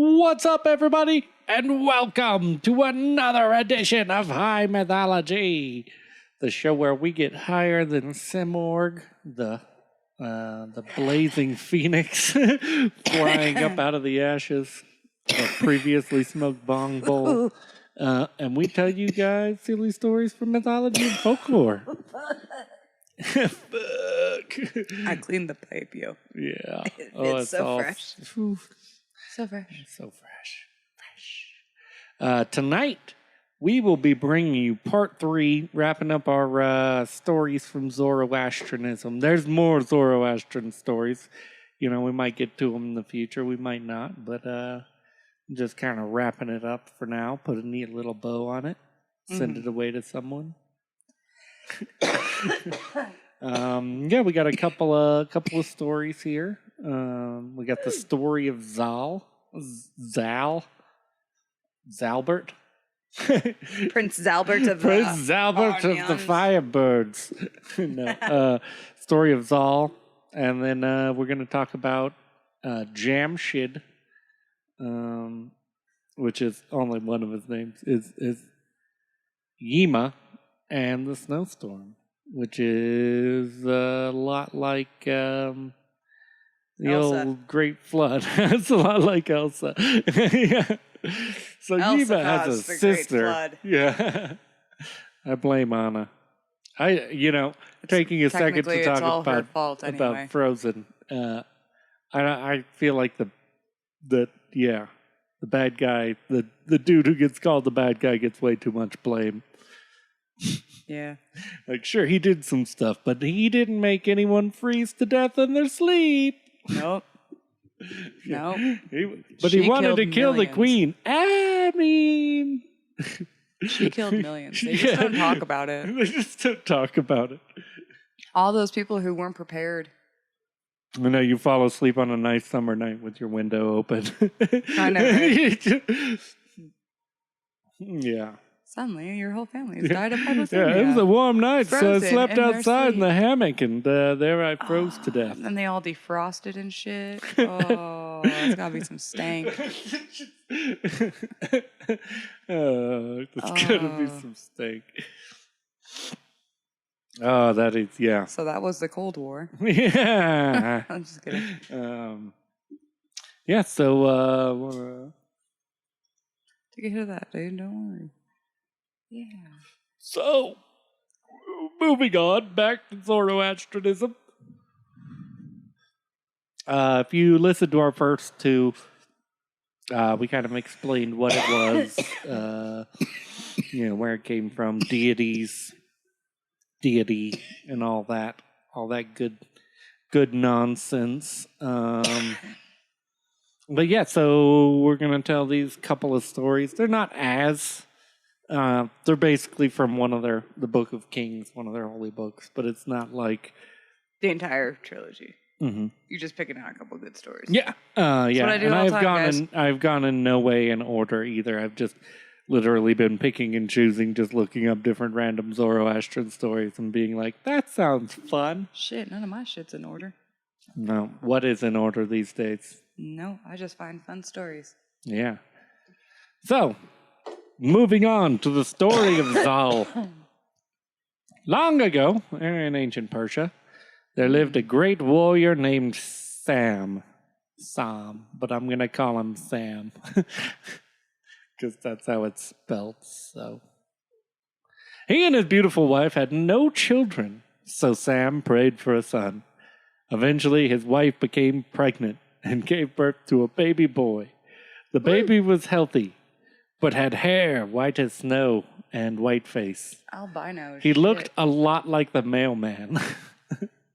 What's up, everybody, and welcome to another edition of High Mythology, the show where we get higher than Simorg, the blazing phoenix flying up out of the ashes of previously smoked bong bowl, and we tell you guys silly stories from mythology and folklore. Fuck. I cleaned the pipe, yo. Yeah. It's so fresh. So fresh. So fresh. Tonight, we will be bringing you part 3, wrapping up our stories from Zoroastrianism. There's more Zoroastrian stories. You know, we might get to them in the future. We might not. But just kind of wrapping it up for now. Put a neat little bow on it. Send it away to someone. Yeah, we got a couple of stories here. We got the story of Zalbert. Prince Zalbert of the Firebirds. No, story of Zal, and then we're going to talk about Jamshid, which is only one of his names is Yima, and the snowstorm, which is a lot like the Elsa. old Great Flood. It's a lot like Elsa. Yeah. So Elsa Yima has a caused the Great sister. Flood. Yeah. I blame Anna. Taking a second to talk all her about fault anyway. Frozen. I feel like the bad guy, the dude who gets called the bad guy gets way too much blame. Yeah. Like, sure, he did some stuff, but he didn't make anyone freeze to death in their sleep. Nope. Nope. But She he wanted to killed kill the millions. queen. I mean... She killed millions. They just don't talk about it. They just don't talk about it. All those people who weren't prepared. I know you fall asleep on a nice summer night with your window open. I know, right? Yeah. Suddenly, your whole family has died of hypothermia. Yeah, it was a warm night, so I Frozen slept in their outside in the sleep. hammock, and there I froze to death. And then they all defrosted and shit. Oh, it's gotta be some stank. There's gotta be some steak. Oh, that is, yeah. So that was the Cold War. Yeah. I'm just kidding. Yeah, so, Take a hit of that, dude. Don't worry. Yeah. So, moving on, back to Zoroastrianism. If you listened to our first two, we kind of explained what it was, where it came from, deity, and all that good nonsense. But yeah, so we're going to tell these couple of stories. They're not as... they're basically from the Book of Kings, one of their holy books, but it's not like... The entire trilogy. Mm-hmm. You're just picking out a couple good stories. Yeah. That's what I do and all the time, I've gone in no way in order either. I've just literally been picking and choosing, just looking up different random Zoroastrian stories and being like, that sounds fun. Shit, none of my shit's in order. No, what is in order these days? No, I just find fun stories. Yeah. So, moving on to the story of Zal. Long ago, in ancient Persia, there lived a great warrior named Sam, but I'm going to call him Sam, because that's how it's spelled, so. He and his beautiful wife had no children, so Sam prayed for a son. Eventually, his wife became pregnant and gave birth to a baby boy. The baby was healthy, but had hair white as snow and white face. Albino. He looked a lot like the mailman.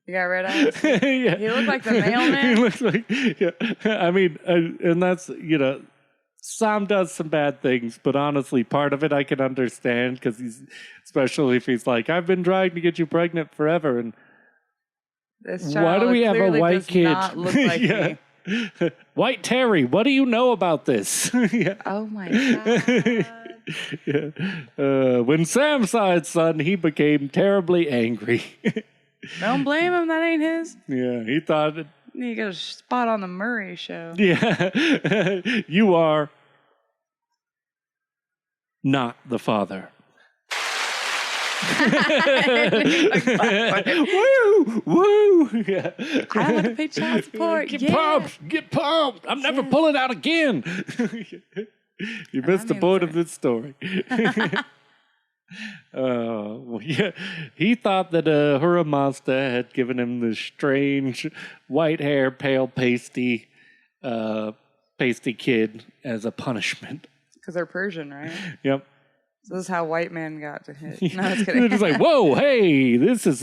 You got red eyes? Yeah. He looked like the mailman? He looked like, yeah. I mean, and that's, Sam does some bad things, but honestly, part of it I can understand, because especially if he's like, I've been trying to get you pregnant forever, and This why do we have a white does kid? Not look like Yeah. me. White Terry, what do you know about this? Yeah. Oh my god. Yeah. When Sam saw his son, he became terribly angry. Don't blame him. That ain't his. Yeah, he thought You got a spot on the Murray show. Yeah. You are not the father. Woo! Woo! Yeah. I don't want to pay child support. Get yeah. pumped! Get pumped! I'm never pulling out again. You missed the means point that- of this story. Well, yeah, he thought that Ahura Mazda had given him this strange white hair, pale, pasty kid as a punishment. Because they're Persian, right? Yep. So this is how white man got to hit. No, I was They're kidding. just like, whoa, hey, this is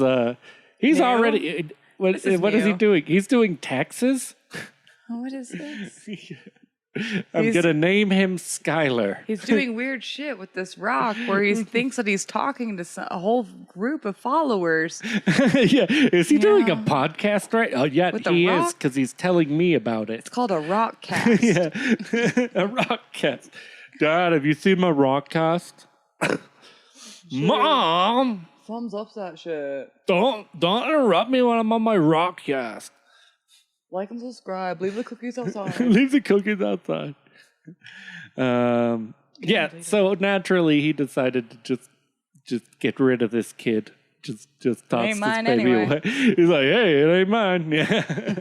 he's New? already. What This is is he new. doing? He's doing taxes. Oh, what is this? I'm He's- gonna name him Skylar. He's doing weird shit with this rock where he thinks that he's talking to a whole group of followers. Yeah, is he doing a Yeah. podcast right? Oh, yeah, With the he is rock? because he's telling me about it. It's called a rock cast. Yeah, a rock cast. Dad, have you seen my rock cast? Mom, Thumbs up that shit. don't interrupt me when I'm on my rock cast. Like and subscribe. Leave the cookies outside. Leave the cookies outside. Yeah, so naturally he decided to just get rid of this kid. Just toss ain't this mine baby anyway. away. He's like, hey, it ain't mine. Yeah.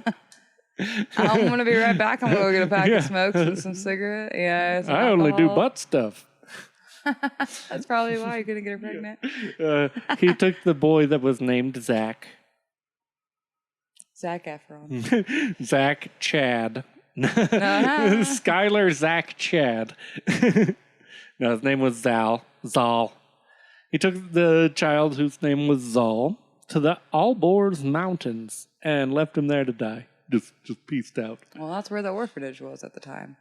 I'm gonna be right back. I'm gonna go get a pack Yeah. of smokes and some cigarette. Yeah, some I only do alcohol. butt stuff. That's probably why you couldn't get her pregnant. He took the boy that was named Zach. Zac Efron. Zach Chad. Uh-huh. Skylar Zach Chad. No, his name was Zal. He took the child whose name was Zal to the Alborz Mountains and left him there to die. Just pieced out. Well, that's where the orphanage was at the time.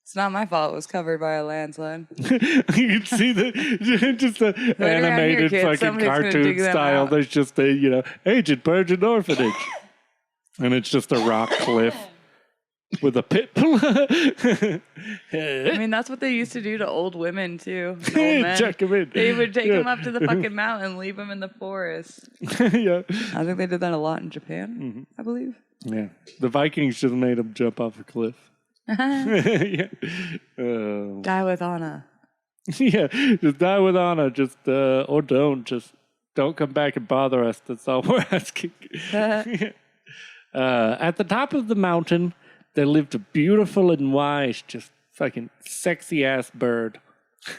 It's not my fault. It was covered by a landslide. You can see just the around here, animated kids. fucking Somebody's gonna cartoon dig them style. out. There's just a Agent Persian orphanage, and it's just a rock cliff with a pit bull. I mean, that's what they used to do to old women too. and Old men. Check him in. They would take Yeah. them up to the fucking mountain and leave them in the forest. Yeah. I think they did that a lot in Japan, Mm-hmm. I believe. Yeah, the Vikings just made him jump off a cliff. Yeah. Die with honor. Yeah, just die with honor. Just or don't. Just don't come back and bother us. That's all we're asking. At the top of the mountain, there lived a beautiful and wise, just fucking sexy ass bird.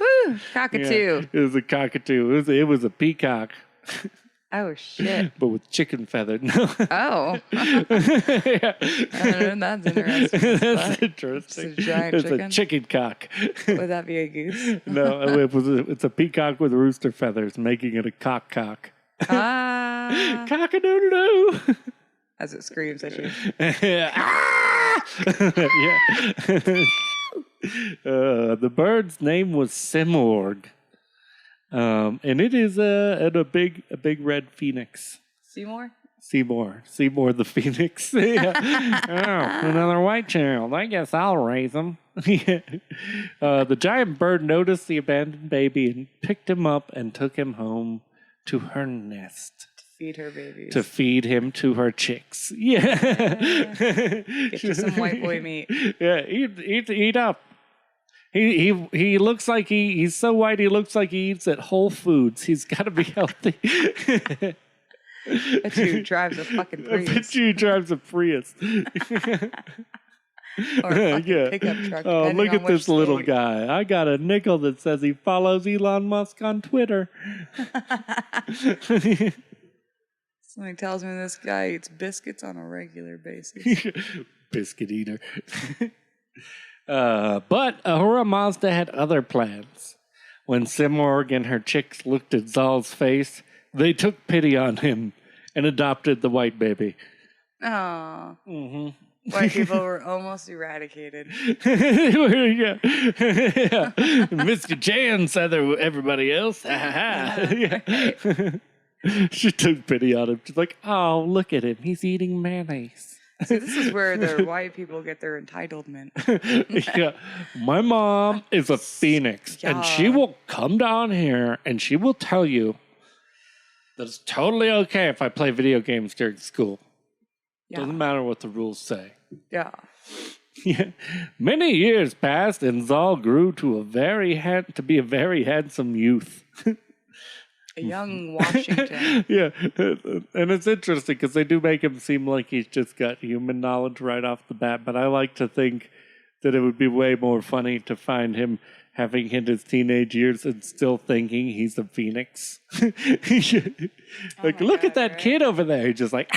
Woo, cockatoo. Yeah, it was a cockatoo. It was a peacock, Oh shit. but with chicken feather. No. Oh. Yeah. That's interesting. That's interesting. It's a giant It's a chicken? chicken cock. Would that be a goose? No, it's a peacock with rooster feathers, making it a cock. Ah. Cock-a-doodle-doo. As it screams at you. Ah! Yeah. The bird's name was Simorg. And it is a big red phoenix. Seymour? Seymour the phoenix. Yeah. Oh, another white child. I guess I'll raise him. Yeah. The giant bird noticed the abandoned baby and picked him up and took him home to her nest Feed her babies. to feed him to her chicks. Yeah. Get you some white boy meat. Yeah, eat up. He looks like he's so white he looks like he eats at Whole Foods. He's got to be healthy. Bet you drives a fucking I bet Prius. you he drives a Prius. Or a fucking Yeah. pickup truck. Oh, depending look on at which this little state. guy. I got a nickel that says he follows Elon Musk on Twitter. Something tells me this guy eats biscuits on a regular basis. Biscuit eater. But Ahura Mazda had other plans. When Simorg and her chicks looked at Zal's face, they took pity on him and adopted the white baby. Oh, Mm-hmm. white people were almost eradicated. Yeah. Mr. Chan said there were everybody else. Yeah. She took pity on him. She's like, oh, look at him. He's eating mayonnaise. See, this is where the white people get their entitlement. Yeah. My mom is a phoenix, and she Yeah. will come down here and she will tell you that it's totally okay if I play video games during school. Yeah. Doesn't matter what the rules say. Yeah. Yeah. Many years passed, and Zal grew to be a very handsome youth. A young Washington. Yeah, and it's interesting because they do make him seem like he's just got human knowledge right off the bat. But I like to think that it would be way more funny to find him having hit his teenage years and still thinking he's a phoenix. Like, look at that kid over there. He's just like,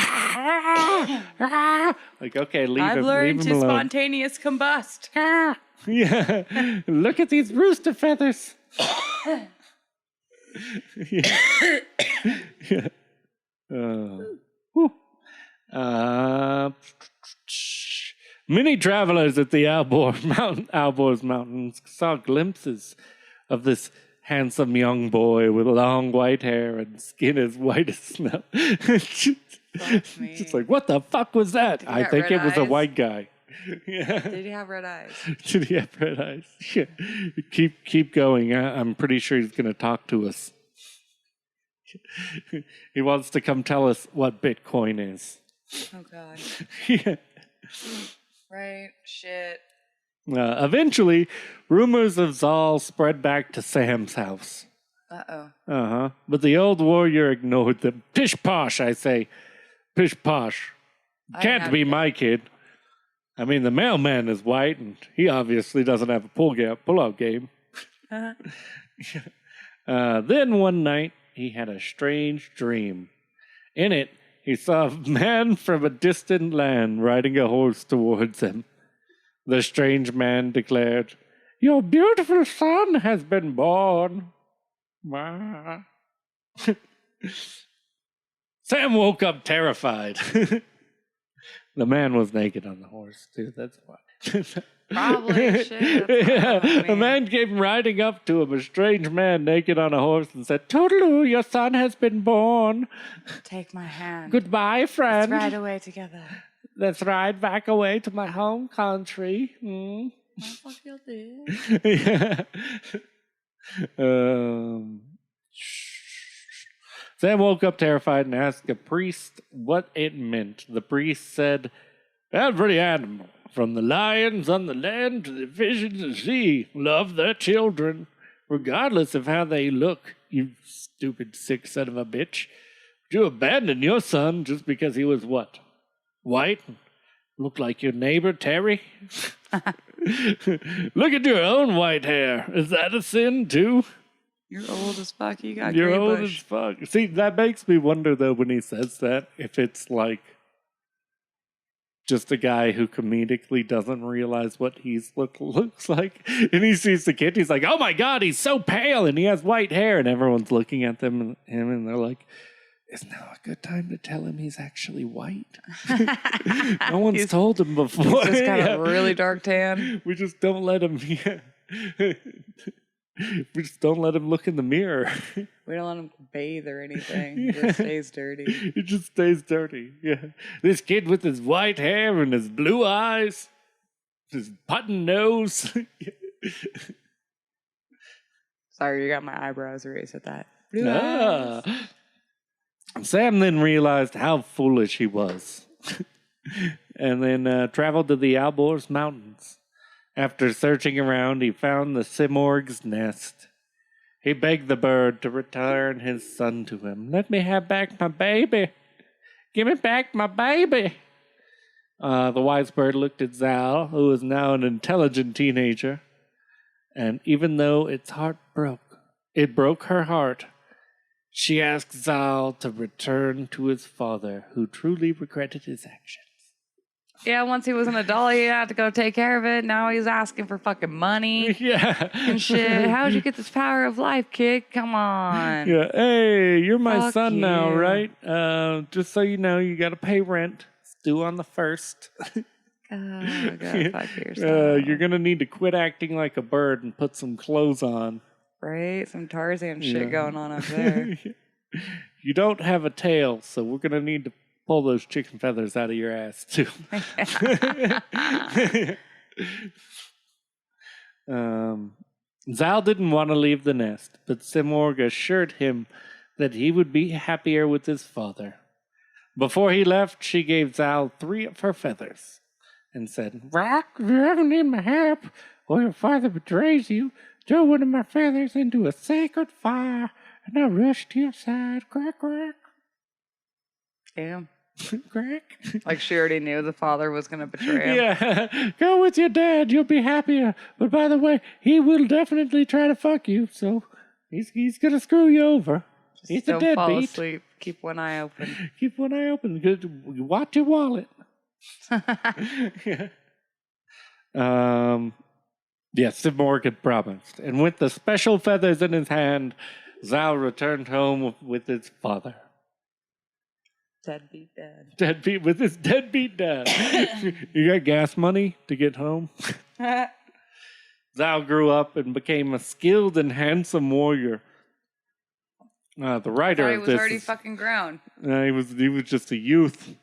like, okay, leave him. I've learned leave to him alone. spontaneous combust. Yeah, look at these rooster feathers. Yeah. Yeah. Whew. Many travelers at the Alborz Mountains saw glimpses of this handsome young boy with long white hair and skin as white as snow. Just like, what the fuck was that? Did he I got think red it was a eyes? white guy. Yeah. Did he have red eyes? Did he have red eyes? Yeah. Keep going. I'm pretty sure he's going to talk to us. He wants to come tell us what Bitcoin is. Oh, God. Yeah. Right. Shit. Eventually, rumors of Zal spread back to Sam's house. Uh-oh. But the old warrior ignored them. Pish posh, I say. Pish posh. Can't be my kid. I mean, the mailman is white, and he obviously doesn't have a pull-out game. Uh-huh. Then one night, he had a strange dream. In it, he saw a man from a distant land riding a horse towards him. The strange man declared, "Your beautiful son has been born." Sam woke up terrified. The man was naked on the horse, too. That's why. Probably. Shit. Yeah. I mean, A man came riding up to him, a strange man naked on a horse, and said, "Toodaloo, your son has been born. Take my hand. Goodbye, friend. Let's ride away together. Let's ride back away to my home country." What you'll do? Yeah. Sam woke up terrified and asked a priest what it meant. The priest said, "Every animal, from the lions on the land to the fish in the sea, love their children, regardless of how they look, you stupid sick son of a bitch. Would you abandon your son just because he was what? White? Looked like your neighbor, Terry? Look at your own white hair. Is that a sin, too? You're old as fuck. You got You're gray old bush. as fuck." See, that makes me wonder, though, when he says that, if it's like just a guy who comedically doesn't realize what he's looks like. And he sees the kid, he's like, "Oh my God, he's so pale and he has white hair." And everyone's looking at him and they're like, "Is now a good time to tell him he's actually white?" No one's told him before. Just got Yeah. a really dark tan. We just don't let him. Yeah. We just don't let him look in the mirror. We don't let him bathe or anything. He just stays dirty. He just stays dirty. Yeah. This kid with his white hair and his blue eyes, his button nose. Sorry, you got my eyebrows erased at that. Blue eyes. Sam then realized how foolish he was, and then traveled to the Alborz Mountains. After searching around, he found the Simorg's nest. He begged the bird to return his son to him. "Let me have back my baby. Give me back my baby." The wise bird looked at Zal, who was now an intelligent teenager, and even though it broke her heart, she asked Zal to return to his father, who truly regretted his actions. Yeah, once he was an adult, he had to go take care of it. Now he's asking for fucking money Yeah. and shit. How'd you get this power of life, kid? Come on. Yeah. "Hey, you're my Fuck son now, you. right? Just so you know, you got to pay rent. It's due on the 1st. Oh, God, fuck yourself. You're going to need to quit acting like a bird and put some clothes on." Right? Some Tarzan shit Yeah. going on up there. "You don't have a tail, so we're going to need to pull those chicken feathers out of your ass, too." Zal didn't want to leave the nest, but Simorg assured him that he would be happier with his father. Before he left, she gave Zal 3 of her feathers and said, Rock, if you ever need my help, or your father betrays you, throw one of my feathers into a sacred fire, and I'll rush to your side. Crack, crack. Damn. Crack. Like she already knew the father was going to betray him. Yeah. Go with your dad. You'll be happier. But by the way, he will definitely try to fuck you, so he's going to screw you over. He's a Don't fall deadbeat. asleep. Keep one eye open. Keep one eye open. Watch your wallet. Yes, Morgan promised. And with the special feathers in his hand, Zal returned home with his father. Deadbeat dad. Deadbeat with his deadbeat dad. You got gas money to get home? Zal grew up and became a skilled and handsome warrior. The writer He of was this, already fucking grown. he was just a youth.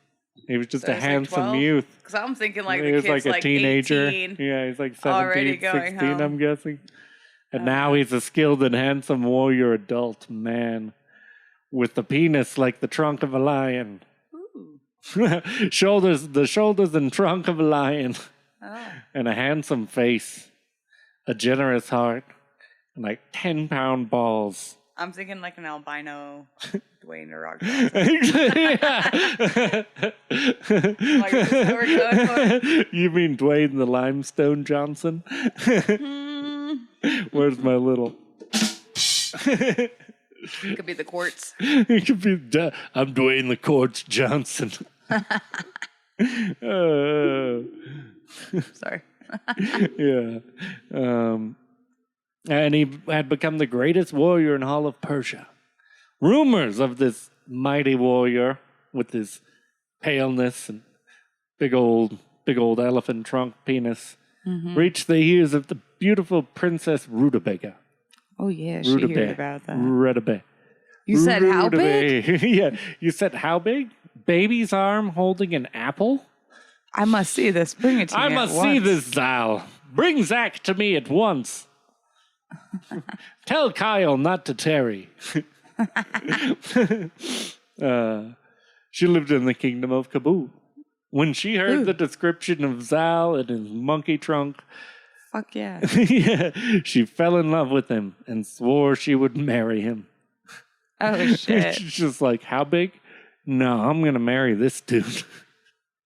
He was just So a he's like handsome 12? youth. Because I'm thinking like He the was kid's like a teenager. 18. Yeah, he's like Already 17, going 16, home. I'm guessing. And now he's a skilled and handsome warrior adult man with a penis like the trunk of a lion. Ooh. The shoulders and trunk of a lion. Oh. And a handsome face. A generous heart. And like 10-pound balls. I'm thinking like an albino Dwayne The Rock Johnson. Like, this is what we're going for? You mean Dwayne the Limestone Johnson? Where's my little? Could be the quartz. It could be. I'm Dwayne the Quartz Johnson. Sorry. Yeah. And he had become the greatest warrior in all of Persia. Rumors of this mighty warrior with his paleness and big old elephant trunk penis reached the ears of the beautiful Princess Rutabaga. Oh yeah, she heard about that. Rutabaga. You said how big? Yeah. You said how big? Baby's arm holding an apple? I must see this. Bring it to me. I at must once. see this, Zal. Bring Zach to me at once. Tell Kyle not to tarry. She lived in the kingdom of Kabul. When she heard the description of Zal and his monkey trunk, Fuck yeah. yeah, she fell in love with him and swore she would marry him. Oh shit. She's just like, how big? No, I'm going to marry this dude.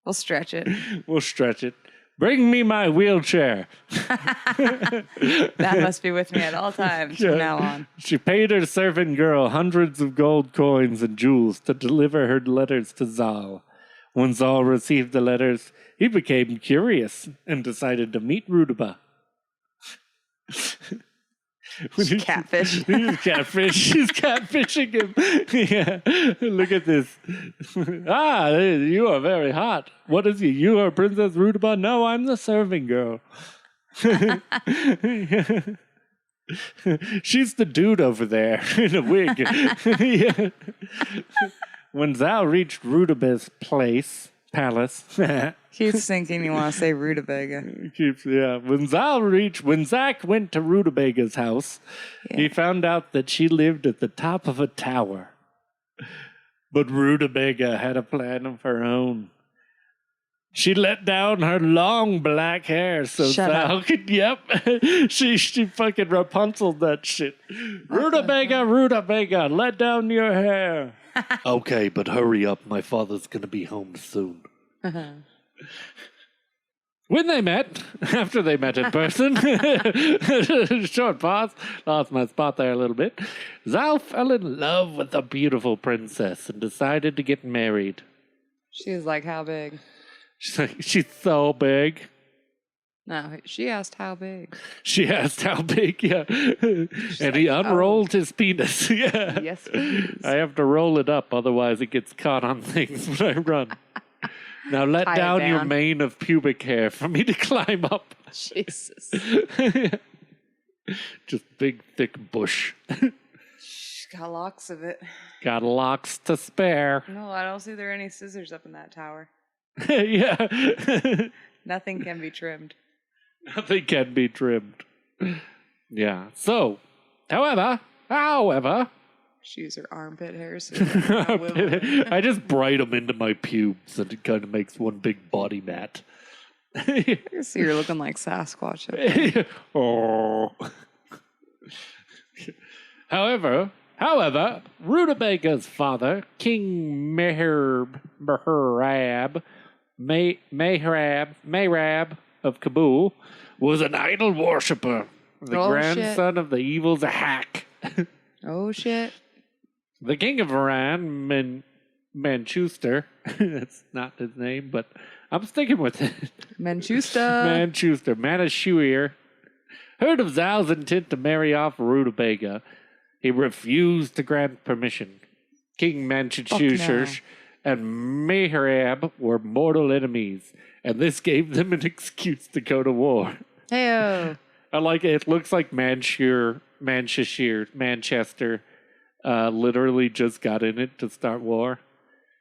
We'll stretch it. We'll stretch it. Bring me my wheelchair. That must be with me at all times from now on. She paid her servant girl hundreds of gold coins and jewels to deliver her letters to Zal. When Zal received the letters, he became curious and decided to meet Rutabaga. Catfish. He's catfish. She's catfishing him. Yeah. Look at this. You are very hot. What is he? You are Princess Rutabaga? No, I'm the serving girl. She's the dude over there in a wig. Yeah. When Zal reached Rutabaga's palace. Keeps thinking you want to say Rutabaga. When Zach went to Rutabaga's house, he found out that she lived at the top of a tower. But Rutabaga had a plan of her own. She let down her long black hair so Shut Zal could, she fucking Rapunzeled that shit. Rutabaga, let down your hair. Okay, but hurry up. My father's going to be home soon. When they met, after they met in person, short pause, lost my spot there a little bit, Zal fell in love with the beautiful princess and decided to get married. She was like, how big? She's like, she's so big. No, she asked how big. She asked how big, yeah. And he unrolled his penis, yeah. Yes, please. I have to roll it up, otherwise it gets caught on things when I run. Now let Tie it down your down. mane of pubic hair for me to climb up. Jesus. Just big, thick bush. She's got locks of it. Got locks to spare. No, I don't see there are any scissors up in that tower. Yeah. Nothing can be trimmed. Nothing can be trimmed. Yeah. So, however, She used her armpit hair. So I I just braid them into my pubes, and it kind of makes one big body mat. can see you're looking like Sasquatch. Oh. However, Rutabaga's father, King Mehrab of Kabul, was an idol worshipper, the grandson of the evil Zahak. Oh, shit. The king of Iran, Manchester, that's not his name, but I'm sticking with it. Manchester, Manashuir, heard of Zal's intent to marry off Rutabaga. He refused to grant permission. King Manchester and Mehrab were mortal enemies, and this gave them an excuse to go to war. Hey-o. I like it. It looks like Manchester literally just got in it to start war.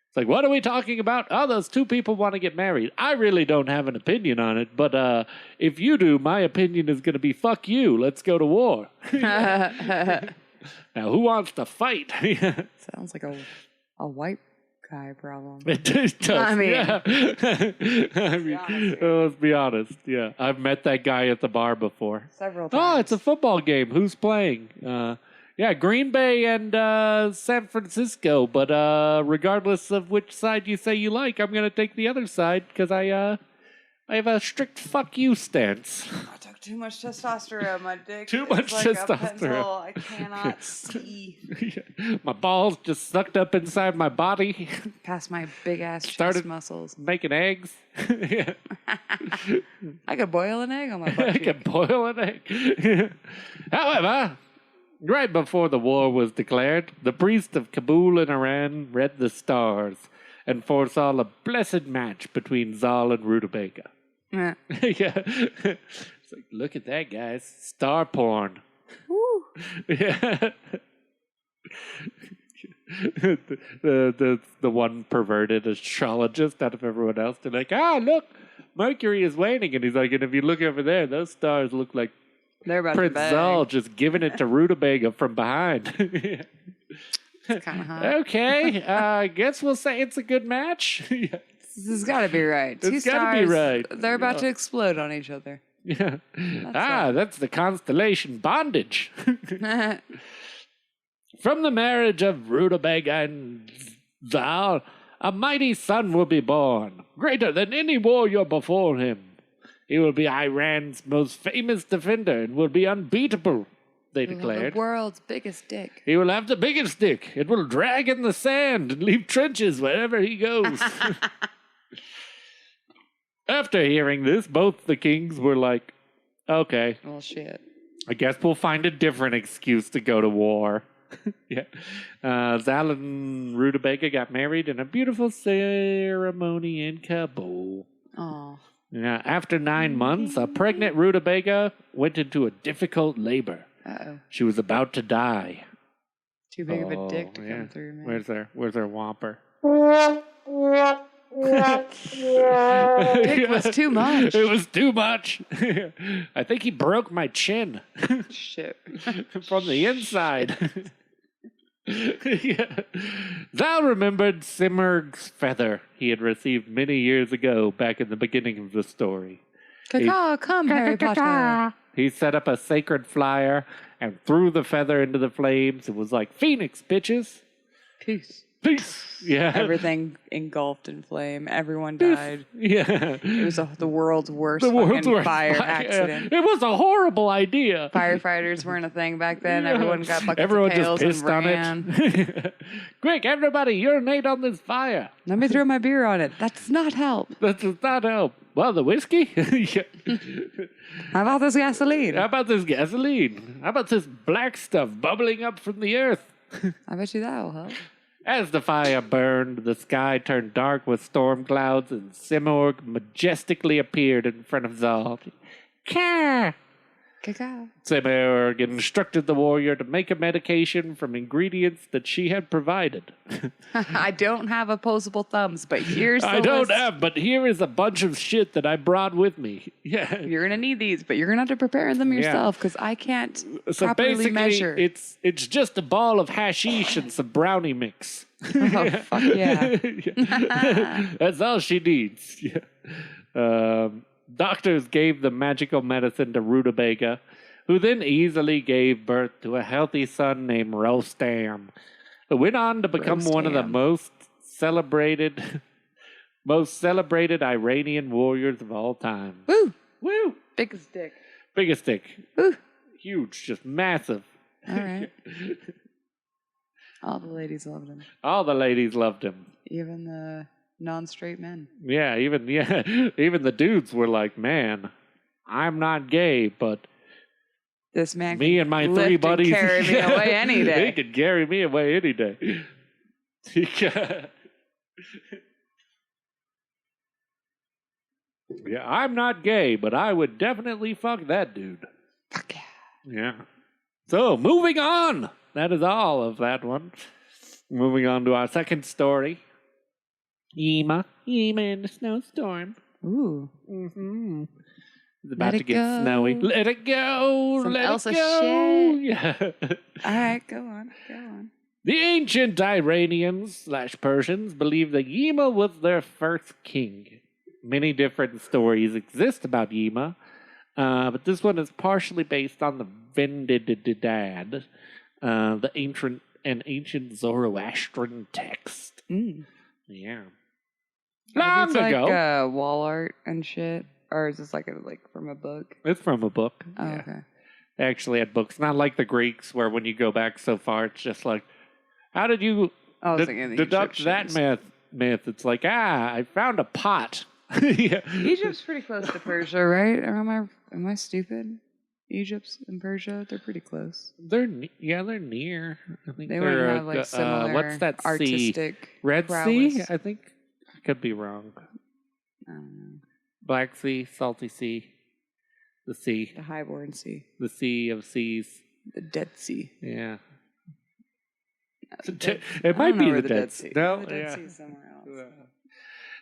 It's like, what are we talking about? Oh, those two people want to get married. I really don't have an opinion on it, but if you do, my opinion is going to be, fuck you. Let's go to war. Now, who wants to fight? Sounds like a white guy problem. It does. I mean, yeah. Let's be honest. Yeah, I've met that guy at the bar before. Several times. Oh, it's a football game. Who's playing? Yeah, Green Bay and San Francisco. But regardless of which side you say you like, I'm going to take the other side because I have a strict fuck you stance. I took too much testosterone. My dick Too is much like testosterone. A pencil. I cannot see My balls just sucked up inside my body. past my big ass Started chest muscles. making eggs. Yeah. I could boil an egg on my butt I cheek. can boil an egg. However, right before the war was declared, the priest of Kabul in Iran read the stars and foresaw a blessed match between Zal and Rutabaga. Yeah. Yeah. It's like, look at that, guys. Star porn. Woo. Yeah. the one perverted astrologist out of everyone else. They're like, look, Mercury is waning. And he's like, and if you look over there, those stars look like They're about Prince to bang. Zal just giving it to Rutabaga from behind. Yeah. It's kind of hot. Okay, I guess we'll say it's a good match. Yeah. This has got to be right. It's gotta be right. They're about to explode on each other. Yeah. That's the constellation bondage. From the marriage of Rutabaga and Zal, a mighty son will be born, greater than any warrior before him. He will be Iran's most famous defender and will be unbeatable, they declared. The world's biggest dick. He will have the biggest dick. It will drag in the sand and leave trenches wherever he goes. After hearing this, both the kings were like, okay, Well, shit. I guess we'll find a different excuse to go to war. Yeah. Zal and Rutabaga got married in a beautiful ceremony in Kabul. Oh. Now, after 9 months, a pregnant Rutabaga went into a difficult labor. Uh-oh. She was about to die. Too big of a dick to come through, man. Where's her whomper? Dick was too much. It was too much. I think he broke my chin Shit. from the inside. Yeah. Zal remembered Simurg's feather he had received many years ago back in the beginning of the story. Caw, come, Harry Potter. He set up a sacred flyer and threw the feather into the flames. It was like, Phoenix, bitches. Peace. Peace. Yeah. Everything engulfed in flame. Everyone died. Yeah. It was the world's worst The world's fucking worst fire fire. accident. It was a horrible idea. Firefighters weren't a thing back then. Yeah. Everyone got buckets Everyone of just pails pissed and on ran. it. Quick, everybody, urinate on this fire. Let me throw my beer on it. That does not help. That does not help. Well, the whiskey? Yeah. How about this gasoline? How about this gasoline? How about this black stuff bubbling up from the earth? I bet you that will help. As the fire burned, the sky turned dark with storm clouds, and Simurg majestically appeared in front of Zal. Caw! Cacao. Semorg instructed the warrior to make a medication from ingredients that she had provided. I don't have opposable thumbs, but here's the I don't list. have, but here is a bunch of shit that I brought with me. Yeah. You're gonna need these, but you're gonna have to prepare them yourself because I can't So properly basically, measure. it's just a ball of hashish and some brownie mix. Oh, fuck yeah. That's all she needs. Yeah. Doctors gave the magical medicine to Rutabaga, who then easily gave birth to a healthy son named Rostam, who went on to become one of the Rostam. most celebrated Iranian warriors of all time. Woo! Woo! Biggest dick. Biggest dick. Woo! Huge, just massive. All right. All the ladies loved him. All the ladies loved him. Even the non-straight men. Yeah, even the dudes were like, "Man, I'm not gay, but This man me can and my lift three and buddies carry me away any day. He could carry me away any day." Yeah, I'm not gay, but I would definitely fuck that dude. Fuck yeah. Yeah. So, moving on. That is all of that one. Moving on to our second story. Yima in the snowstorm. Ooh. Mm-hmm. It's about Let to it get go. snowy. Let it go. Some let Elsa it go. shit. Yeah. All right, go on. Go on. The ancient Iranians/Persians believed that Yima was their first king. Many different stories exist about Yima, but this one is partially based on the Vendidad, the ancient Zoroastrian text. Mm. Yeah. Is Long this ago. like wall art and shit? Or is this like from a book? It's from a book. Oh, Yeah. okay. They actually had books, not like the Greeks, where when you go back so far, it's just like, how did you I was thinking the deduct that Egyptians. myth? It's like, I found a pot. Yeah. Egypt's pretty close to Persia, right? Or am I stupid? Egypt and Persia, they're pretty close. They're near. I think They they're wouldn't have like similar what's that sea? artistic Red prowess. Sea? I think I could be wrong. I don't know. Black Sea, Salty Sea, the sea, The Highborn Sea, the sea of seas. the Dead Sea. Yeah, Dead- it I might don't know be where the Dead Sea. No, The Dead yeah. Sea is somewhere else.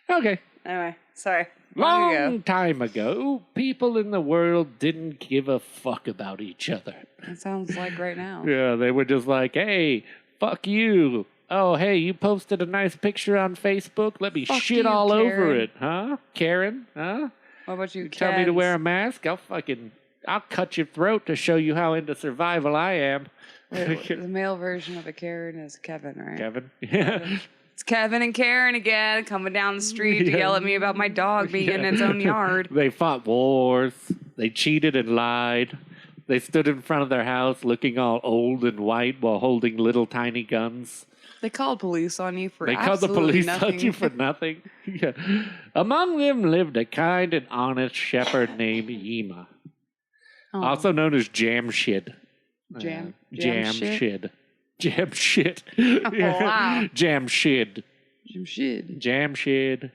Okay. Anyway, sorry. Long ago. Long time ago, people in the world didn't give a fuck about each other. It sounds like right now. Yeah, they were just like, hey, fuck you. Oh, hey, you posted a nice picture on Facebook? Let me Fuck shit you, all over Karen. it, huh? Karen, huh? What about you, Tell me to Kens? wear a mask? I'll cut your throat to show you how into survival I am. Wait, the male version of a Karen is Kevin, right? Kevin. Yeah. It's Kevin and Karen again, coming down the street to Yeah. yell at me about my dog being in Yeah. its own yard. They fought wars. They cheated and lied. They stood in front of their house looking all old and white while holding little tiny guns. They called police on you for They called the absolutely police nothing. on you for nothing. Yeah. Among them lived a kind and honest shepherd named Yima, Oh. also known as Jamshid. Jam Jamshid. Jamshid. wow. Jamshid. Jamshid. Jamshid.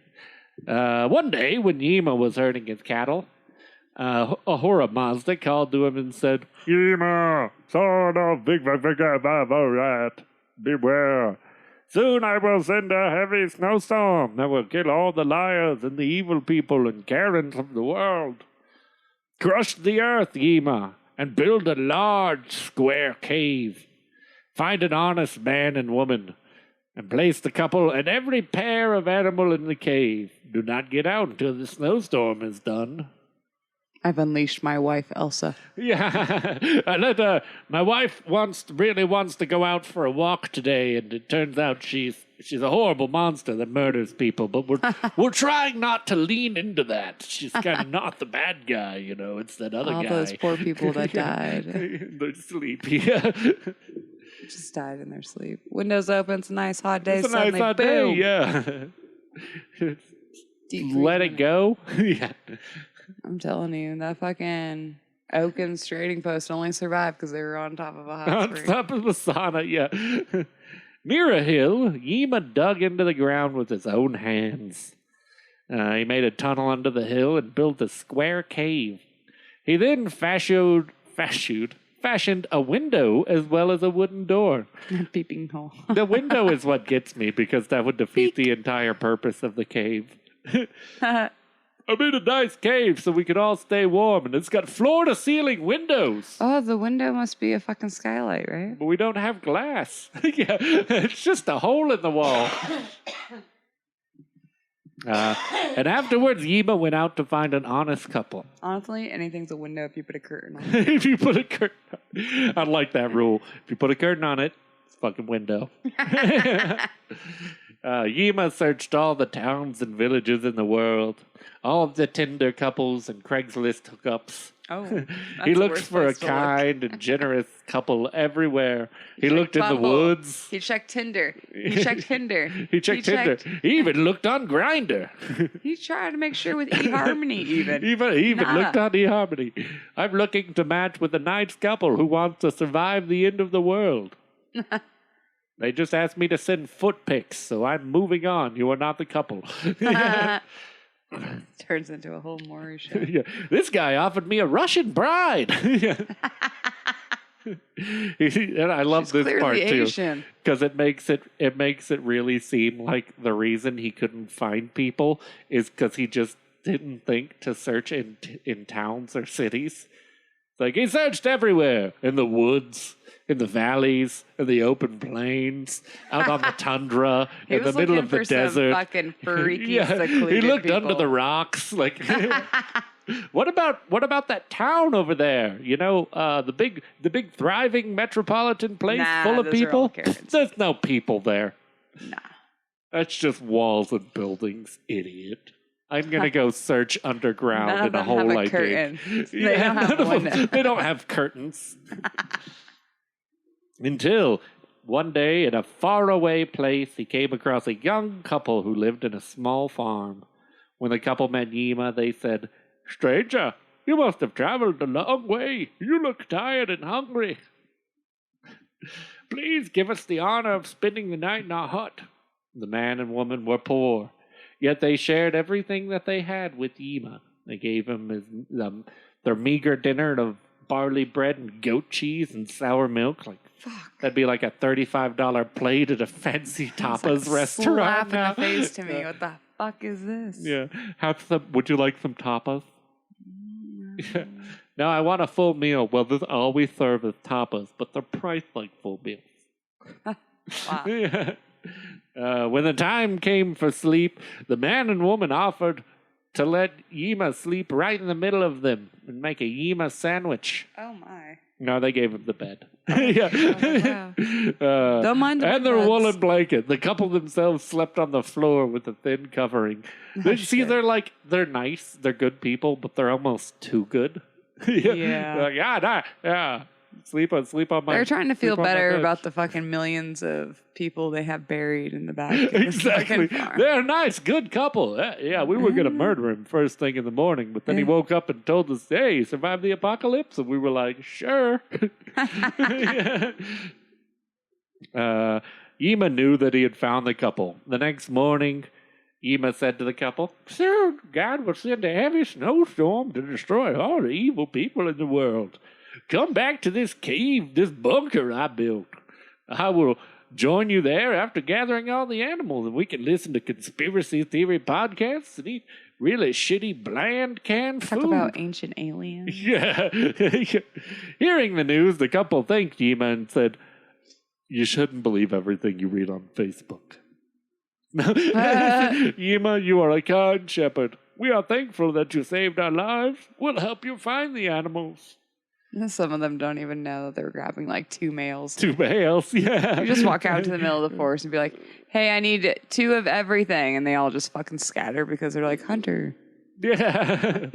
One day, when Yima was herding his cattle, Ahura Mazda called to him and said, Yima, son of Big Rat, beware. Soon I will send a heavy snowstorm that will kill all the liars and the evil people and Karens of the world. Crush the earth, Yima, and build a large square cave. Find an honest man and woman, and place the couple and every pair of animal in the cave. Do not get out until the snowstorm is done. I've unleashed my wife, Elsa. Yeah, my wife really wants to go out for a walk today, and it turns out she's a horrible monster that murders people. But we're trying not to lean into that. She's kind of not the bad guy, you know. It's that other All guy. those poor people that died. They're sleepy. Yeah. Just died in their sleep. Windows open. It's a nice hot day. It's a nice suddenly, hot boom, day. Yeah. deep freeze Let it window. go. Yeah. I'm telling you, that fucking Oaken's trading post only survived because they were on top of a hot On spring. top of the sauna, yeah. Near a hill, Yima dug into the ground with his own hands. He made a tunnel under the hill and built a square cave. He then fashioned a window as well as a wooden door. Peeping hole. The window is what gets me because that would defeat the entire purpose of the cave. I'm in a nice cave so we can all stay warm, and it's got floor-to-ceiling windows. Oh, the window must be a fucking skylight, right? But we don't have glass. Yeah, it's just a hole in the wall. And afterwards, Yima went out to find an honest couple. Honestly, anything's a window if you put a curtain on. If you put a curtain on, I like that rule. If you put a curtain on it, it's a fucking window. Yima searched all the towns and villages in the world, all of the Tinder couples and Craigslist hookups. Oh, He looked for a kind and generous couple everywhere. He looked in the Bumble. woods. He checked Tinder. He checked Tinder. He checked Tinder. He even looked on Grindr. He tried to make sure with eHarmony even. He even looked on eHarmony. I'm looking to match with a nice couple who wants to survive the end of the world. They just asked me to send foot pics, so I'm moving on. You are not the couple. Turns into a whole Maury show. Yeah. This guy offered me a Russian bride. And I love She's this clearly part too, Asian. because it makes it really seem like the reason he couldn't find people is because he just didn't think to search in towns or cities. It's like he searched everywhere, in the woods, in the valleys, in the open plains, out on the tundra, He in the was middle looking of the for some desert. fucking freaky, Yeah, he secluded looked people. under the rocks. Like, what about that town over there? You know, the big thriving metropolitan place Nah, full of those are all people. Karens. There's no people there. Nah. That's just walls and buildings, idiot. I'm gonna go search underground None of in a them hole have a I dig. curtain. They Yeah, don't have none of them- windows. they don't have curtains. Until one day, in a faraway place, he came across a young couple who lived in a small farm. When the couple met Yima, they said, "Stranger, you must have traveled a long way. You look tired and hungry. Please give us the honor of spending the night in our hut." The man and woman were poor, yet they shared everything that they had with Yima. They gave him their meager dinner of barley bread and goat cheese and sour milk. Like, Fuck. that'd be like a $35 plate at a fancy tapas restaurant. Slap in now. the face to me. What the fuck is this? Yeah. Would you like some tapas? Yeah. No, I want a full meal. Well, all we serve is tapas, but they're priced like full meals. Wow. Yeah. When the time came for sleep, the man and woman offered to let Yima sleep right in the middle of them and make a Yima sandwich. Oh my. No, they gave him the bed. Yeah. wow. Don't mind the and bed their bugs. woolen blanket. The couple themselves slept on the floor with a thin covering. See, shit. they're nice, they're good people, but they're almost too good. Yeah. Yeah. Yeah. Sleep on my. They're trying to feel sleep on my better bed. about the fucking millions of people they have buried in the back. Of this Exactly. fucking farm. They're a nice, good couple. Yeah, we were going to murder him first thing in the morning, but then he woke up and told us, "Hey, you survived the apocalypse," and we were like, "Sure." Yima knew that he had found the couple. The next morning, Yima said to the couple, "Sir, God will send a heavy snowstorm to destroy all the evil people in the world. Come back to this cave, this bunker I built. I will join you there after gathering all the animals, and we can listen to conspiracy theory podcasts and eat really shitty, bland canned Talk food." about ancient aliens. Yeah. Hearing the news, the couple thanked Yima and said, "You shouldn't believe everything you read on Facebook." Yima, you are a kind shepherd. We are thankful that you saved our lives. We'll help you find the animals. Some of them don't even know that they're grabbing like 2 males. 2 males, yeah. You just walk out into the middle of the forest and be like, "Hey, I need 2 of everything," and they all just fucking scatter because they're like, "Hunter." Yeah.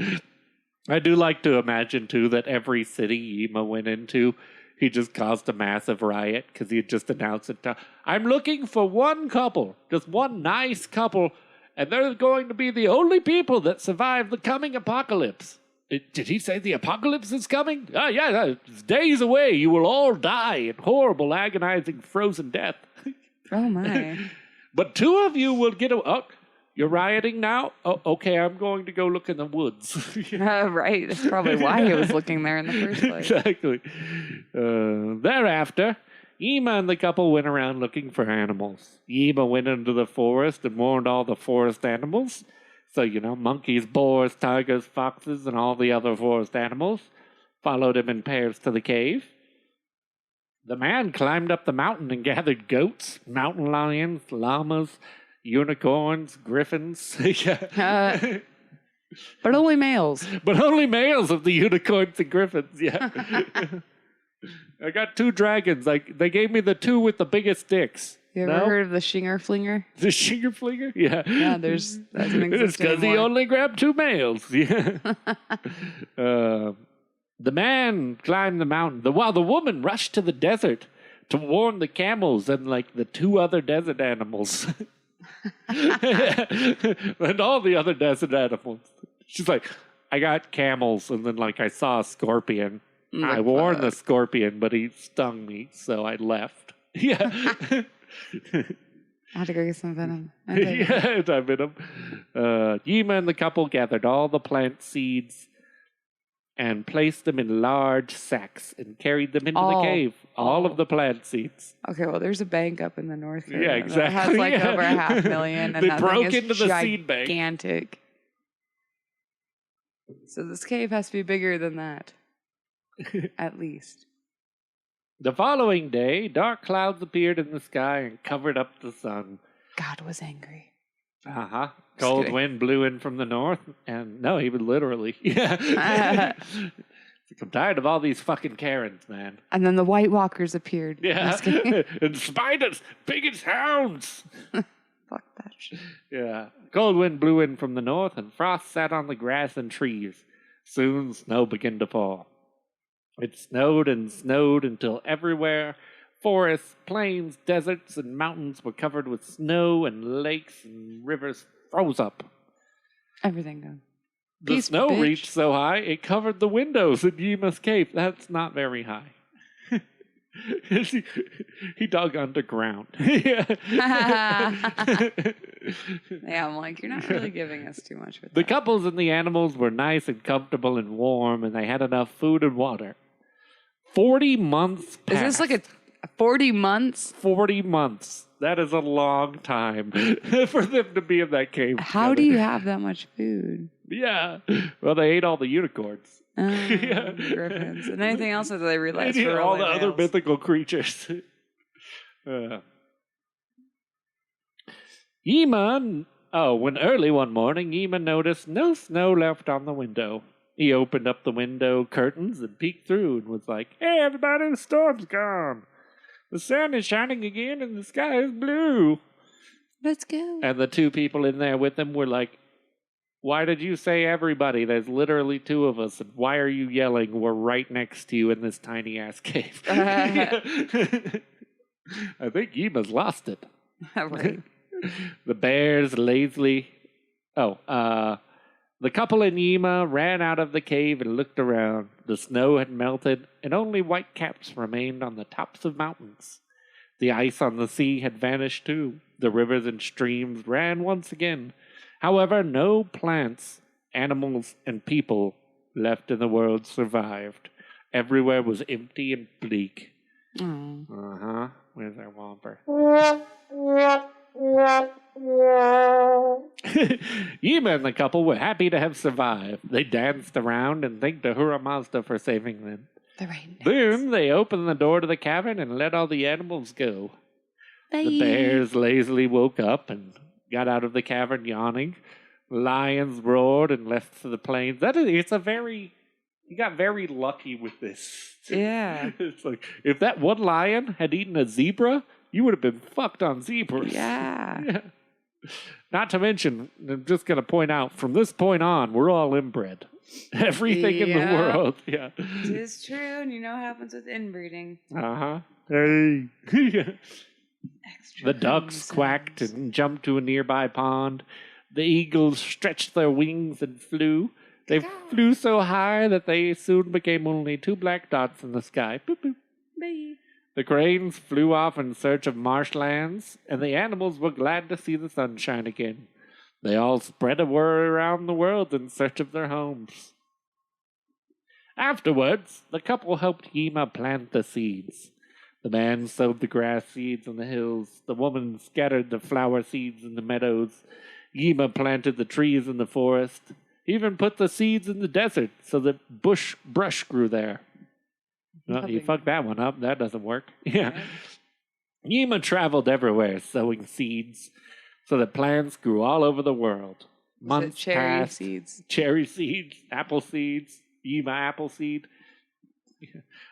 I do like to imagine, too, that every city Yima went into, he just caused a massive riot because he had just announced it. "I'm looking for one couple, just one nice couple, and they're going to be the only people that survive the coming apocalypse." Did he say the apocalypse is coming? Oh, yeah, it's days away. You will all die in horrible, agonizing, frozen death. Oh my. But 2 of you will get you're rioting now? Oh, okay, I'm going to go look in the woods. Right. That's probably why he was looking there in the first place. Exactly. Thereafter, Yima and the couple went around looking for animals. Yima went into the forest and warned all the forest animals. So, monkeys, boars, tigers, foxes, and all the other forest animals followed him in pairs to the cave. The man climbed up the mountain and gathered goats, mountain lions, llamas, unicorns, griffins. Yeah. But only males. But only males of the unicorns and griffins, yeah. I got 2 dragons. They gave me the 2 with the biggest dicks. You ever heard of the Shinger Flinger? The Shinger Flinger? Yeah. Yeah, that's an exist It's because he only grabbed 2 males. Yeah. The man climbed the mountain, while the woman rushed to the desert to warn the camels and the 2 other desert animals. And all the other desert animals. She's like, I got camels, and then I saw a scorpion. I warned the scorpion, but he stung me, so I left. Yeah. I had to go get some venom. Yeah, I venom. Yima and the couple gathered all the plant seeds and placed them in large sacks and carried them into the cave. All of the plant seeds. Okay, well, there's a bank up in the north. Yeah, exactly. It has over 500,000. And they that broke thing is into the seed bank. Gigantic. So this cave has to be bigger than that. At least. The following day, dark clouds appeared in the sky and covered up the sun. God was angry. Uh-huh. Cold wind blew in from the north, and no, even literally. Yeah. I'm tired of all these fucking Karens, man. And then the White Walkers appeared. Yeah. And spiders, big as hounds. Fuck that shit. Yeah. Cold wind blew in from the north, and frost sat on the grass and trees. Soon snow began to fall. It snowed and snowed until everywhere forests, plains, deserts, and mountains were covered with snow, and lakes and rivers froze up. Everything gone. The snow reached so high, it covered the windows in Yima's cave. That's not very high. He dug underground. Yeah, I'm like, you're not really giving us too much with The that. couples and the animals were nice and comfortable and warm, and they had enough food and water. 40 months passed. Is this 40 months? 40 months. That is a long time for them to be in that cave. How do you have that much food? Yeah. Well, they ate all the unicorns. Yeah. Griffins. And anything else that they realized They ate were all only the other males. mythical creatures. Yima. When early one morning, Yima noticed no snow left on the window. He opened up the window curtains and peeked through and was like, "Hey, everybody, the storm's gone. The sun is shining again and the sky is blue." Let's go. And the 2 people in there with him were like, "Why did you say everybody? There's literally 2 of us. And why are you yelling? We're right next to you in this tiny ass cave." I think Yima's lost it. Right. The bears lazily... The couple in Yima ran out of the cave and looked around. The snow had melted, and only white caps remained on the tops of mountains. The ice on the sea had vanished too. The rivers and streams ran once again. However, no plants, animals, and people left in the world survived. Everywhere was empty and bleak. Oh. Uh-huh. Where's our Whomper? Yima and the couple were happy to have survived. They danced around and thanked Ahura Mazda for saving them. The rain. Then they opened the door to the cavern and let all the animals go. Bye. The bears lazily woke up and got out of the cavern yawning. Lions roared and left for the plains. You got very lucky with this. Yeah. It's like, if that one lion had eaten a zebra, you would have been fucked on zebras. Yeah. Yeah. Not to mention, I'm just going to point out, from this point on, we're all inbred. Everything in the Yeah. world. Yeah. It is true, and you know what happens with inbreeding. Uh-huh. Hey. Extra The ducks chromosomes. quacked and jumped to a nearby pond. The eagles stretched their wings and flew. They flew so high that they soon became only 2 black dots in the sky. Boop, boop. Bye. The cranes flew off in search of marshlands, and the animals were glad to see the sunshine again. They all spread word around the world in search of their homes. Afterwards, the couple helped Yima plant the seeds. The man sowed the grass seeds on the hills. The woman scattered the flower seeds in the meadows. Yima planted the trees in the forest. He even put the seeds in the desert so that brush grew there. Well, you fucked that one up. That doesn't work. Yeah. Yima traveled everywhere sowing seeds so that plants grew all over the world. Months cherry passed. seeds. Cherry seeds, apple seeds, Yima apple seed.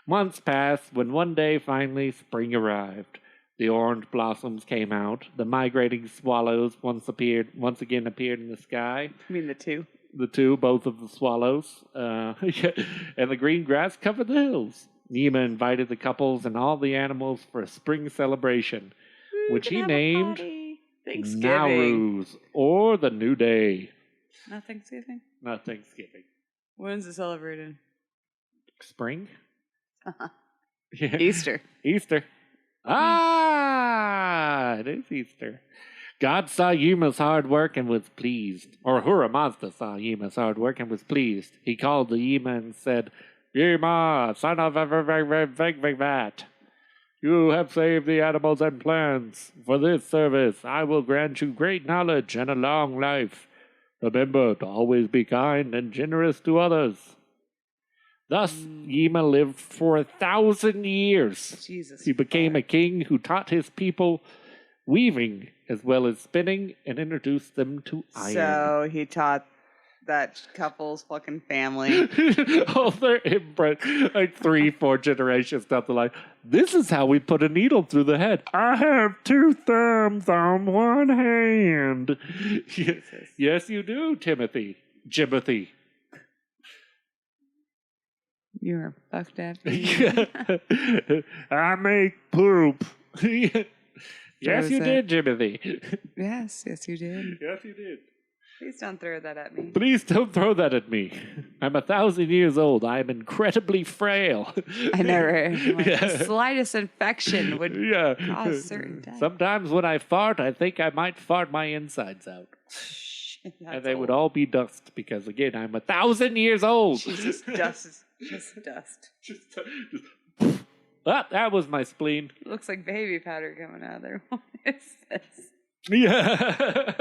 Months passed when one day finally spring arrived. The orange blossoms came out. The migrating swallows once again appeared in the sky. You mean the two? The two, both of the swallows. And the green grass covered the hills. Yima invited the couples and all the animals for a spring celebration, which he named Thanksgiving. Nowruz, or the New Day. Not Thanksgiving? Not Thanksgiving. When's it celebrated? Spring? Yeah. Easter. Easter. It is Easter. God saw Yima's hard work and was pleased. Or Ahura Mazda saw Yima's hard work and was pleased. He called to Yima and said, Yima, son of Vegvat, you have saved the animals and plants. For this service, I will grant you great knowledge and a long life. Remember to always be kind and generous to others. Thus, Yima lived for 1,000 years. Jesus. He became a king who taught his people weaving as well as spinning and introduced them to iron. So he taught that couple's fucking family. Oh, they're inbred. Like 3-4 generations down the line. This is how we put a needle through the head. I have 2 thumbs on one hand. Yes, you do, Timothy. Jimothy. You're a fucked up. I make poop. Yes, you did, Jimothy. Yes, you did. Yes, you did. Please don't throw that at me. Please don't throw that at me. I'm 1,000 years old. I'm incredibly frail. I never. The slightest infection would cause certain death. Sometimes when I fart, I think I might fart my insides out. And they would all be dust because, again, I'm 1,000 years old. Jesus, dust. Just dust. That was my spleen. It looks like baby powder coming out of there. What is this? Yeah.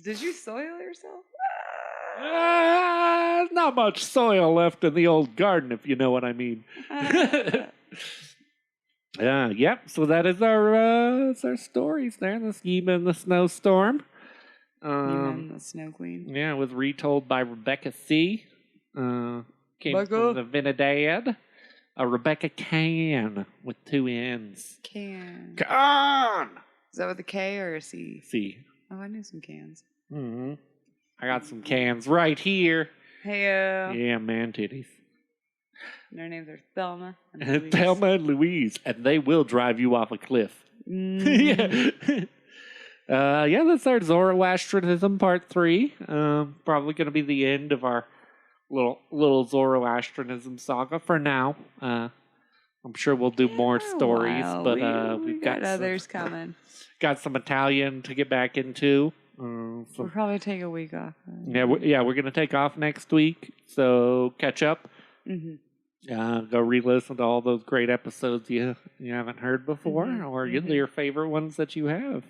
Did you soil yourself? Not much soil left in the old garden, if you know what I mean. Yep. So that is our stories there. The Yima and the Snowstorm. Yima and the Snow Queen. Yeah, it was retold by Rebecca C. Came from the Vinidad. Rebecca Can with 2 N's. Can. Can. Is that with a K or a C? C. Oh, I knew some cans. Mm-hmm. I got some cans right here. Hey, yeah, man titties. Their names are Thelma and Louise. Thelma and Louise, and they will drive you off a cliff. Mm. Yeah, that's our Zoroastrianism part 3. Probably going to be the end of our little Zoroastrianism saga for now. I'm sure we'll do more stories, but we've got others coming. Got some Italian to get back into. We'll probably take a week off. We're going to take off next week, so catch up. Mm-hmm. Go re-listen to all those great episodes you haven't heard before, or your favorite ones that you have.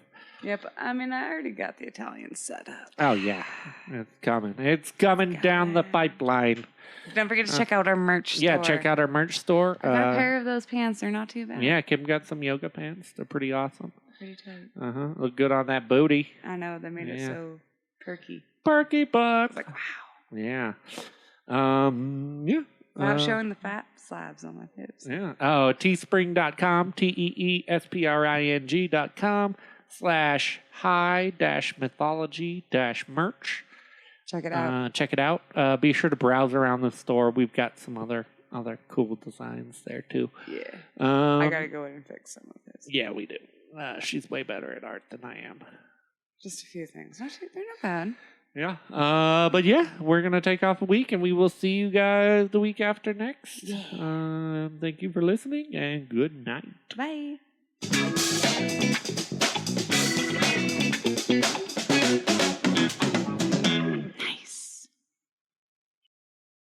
Yep, I mean, I already got the Italian set up. Oh, yeah. It's coming. It's coming down the pipeline. Don't forget to check out our merch store. Yeah, check out our merch store. I got a pair of those pants. They're not too bad. Yeah, Kim got some yoga pants. They're pretty awesome. Pretty tight. Look good on that booty. I know. They made it so perky. Perky butt. I was like, wow. Yeah. Without showing the fat slabs on my hips. Yeah. Oh, teespring.com, teespring.com/high-mythology-merch. Check it out. Check it out. Be sure to browse around the store. We've got some other cool designs there too. Yeah. I gotta go in and fix some of this. Yeah, we do. She's way better at art than I am. Just a few things. Actually, they're not bad. Yeah. But yeah, we're gonna take off a week, and we will see you guys the week after next. Yeah. Thank you for listening, and good night. Bye.